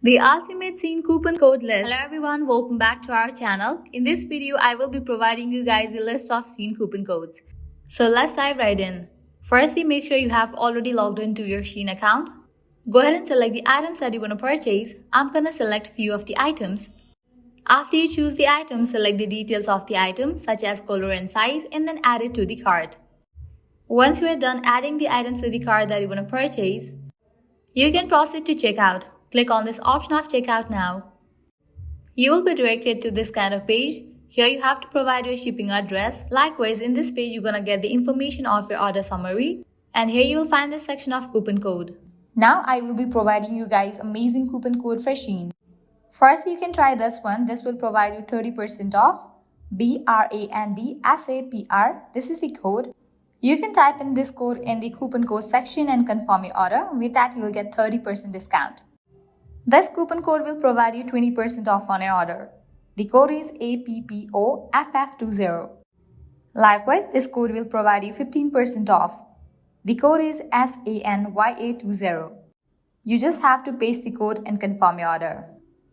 The ultimate SHEIN coupon code list. Hello everyone, welcome back to our channel. In this video, I will be providing you guys a list of SHEIN coupon codes. So let's dive right in. Firstly, make sure you have already logged into your SHEIN account. Go ahead and select the items that you want to purchase. I'm gonna select few of the items. After you choose the item, select the details of the item such as color and size and then add it to the cart. Once you are done adding the items to the cart that you want to purchase, you can proceed to checkout. Click on this option of checkout now. You will be directed to this kind of page. Here you have to provide your shipping address. Likewise, in this page, you're gonna get the information of your order summary. And here you will find this section of coupon code. Now I will be providing you guys amazing coupon code for SHEIN. First, you can try this one. This will provide you 30% off. BRAND This is the code. You can type in this code in the coupon code section and confirm your order. With that, you will get 30% discount. This coupon code will provide you 20% off on your order. The code is APPOFF20. Likewise, this code will provide you 15% off. The code is SANYA20. You just have to paste the code and confirm your order.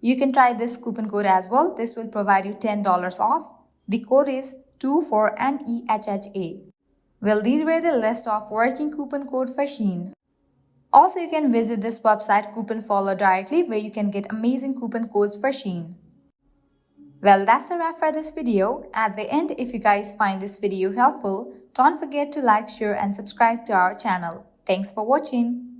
You can try this coupon code as well. This will provide you $10 off. The code is 24NEHHA. Well, these were the list of working coupon code for SHEIN. Also, you can visit this website Coupon Follow directly where you can get amazing coupon codes for SHEIN. Well, that's a wrap for this video. At the end, if you guys find this video helpful, don't forget to like, share and subscribe to our channel. Thanks for watching.